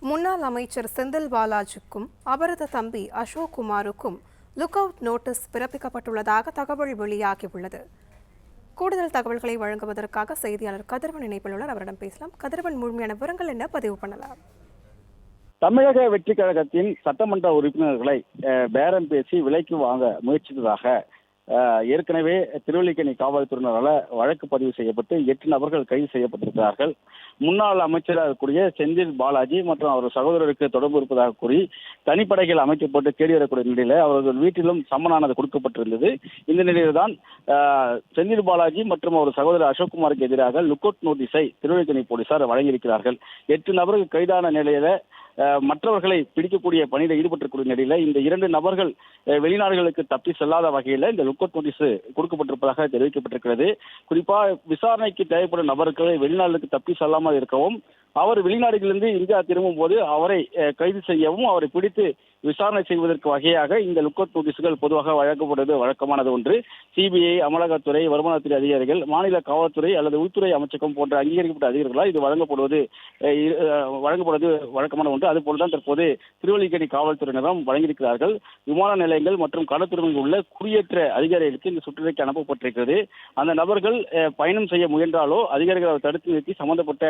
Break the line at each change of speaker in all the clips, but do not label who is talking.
முன்னாள் அமைச்சர் செந்தில் பாலாஜிக்கும் அவரது தம்பி அசோக் குமாருக்கும் லுக் அவுட் நோட்டீஸ் பிறப்பிக்கப்பட்டுள்ளதாக தகவல் வெளியாகியுள்ளது. கூடுதல் தகவல்களை வழங்குவதற்காக செய்தியாளர் கதிரவன் இணைப்பில் உள்ளார். அவரிடம் பேசலாம். கதிரவன், முழுமையான விவரங்கள் என்ன பதிவு பண்ணலாம்?
தமிழக வெற்றி கழகத்தின் சட்டமன்ற உறுப்பினர்களை பேரம் பேசி விலைக்கு வாங்க முயற்சித்ததாக ஏற்கனவே திருவல்லிக்கேணி காவல்துறையினரால் வழக்கு பதிவு செய்யப்பட்டு 8 நபர்கள் கைது செய்யப்பட்டிருக்கிறார்கள். முன்னாள் அமைச்சராக கூடிய செந்தில் பாலாஜி மற்றும் அவர் சகோதரருக்கு தொடர்பு இருப்பதாக கூறி தனிப்படைகள் அமைக்கப்பட்டு தேடி வரக்கூடிய நிலையில அவர்கள் வீட்டிலும் சம்மனானது கொடுக்கப்பட்டிருந்தது. இந்த நிலையில்தான் செந்தில் பாலாஜி மற்றும் அவர் சகோதரர் அசோக்குமாருக்கு எதிராக லுக் அவுட் நோட்டீஸை திருவல்லிக்கேணி போலீசார் வழங்கியிருக்கிறார்கள். 8 நபர்கள் கைதான நிலையில மற்றவர்களை பிடிக்கக்கூடிய பணியில் ஈடுபட்டிருக்கூடிய நிலையில இந்த 2 நபர்கள் வெளிநாடுகளுக்கு தப்பி செல்லாத வகையில் இந்த லுக் அவுட் நோட்டீஸ் கொடுக்கப்பட்டிருப்பதாக தெரிவிக்கப்பட்டிருக்கிறது. குறிப்பா விசாரணைக்கு தேவைப்படும் நபர்களை வெளிநாடுகளுக்கு தப்பி செல்லாமல் இருக்கவும், அவர் வெளிநாடுகளிலிருந்து இந்தியா திரும்பும் போது அவரை கைது செய்யவும், அவரை பிடித்து விசாரணை செய்வதற்கு வகையாக இந்த லுக் அவுட் நோட்டீஸ்கள் பொதுவாக வழங்கப்படுவது வழக்கமானது ஒன்று. சிபிஐ, அமலாக்கத்துறை, வருமானத்துறை அதிகாரிகள், மாநில காவல்துறை அல்லது உள்துறை அமைச்சகம் போன்ற அங்கீகரிக்கப்பட்ட அதிகாரிகளால் இது வழங்கப்படுவது வழக்கமான ஒன்று. அதுபோல்தான் தற்போது திருவல்லிக்கேணி காவல்துறையினரும் வழங்கியிருக்கிறார்கள். விமான நிலையங்கள் மற்றும் கடற்துறைகளில் உள்ள குடியேற்ற அதிகாரிகளுக்கு இந்த சுற்றறிக்கை அனுப்பப்பட்டிருக்கிறது. அந்த நபர்கள் பயணம் செய்ய முயன்றாலோ அதிகாரிகள் தடுத்து நிறுத்தி சம்பந்தப்பட்ட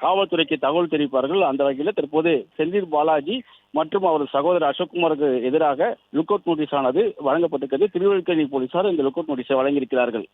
காவல்துறைக்கு தகவல் தெரிவிப்பார்கள். அந்த வகையில் தற்போது செந்தில் பாலாஜி மற்றும் அவரது சகோதரர் அசோக்குமாருக்கு எதிராக லுக் அவுட் நோட்டீஸ் ஆனது வழங்கப்பட்டிருக்கிறது. திருவல்லிக்கேணி போலீசார் இந்த லுக் அவுட் நோட்டீஸை வழங்கியிருக்கிறார்கள்.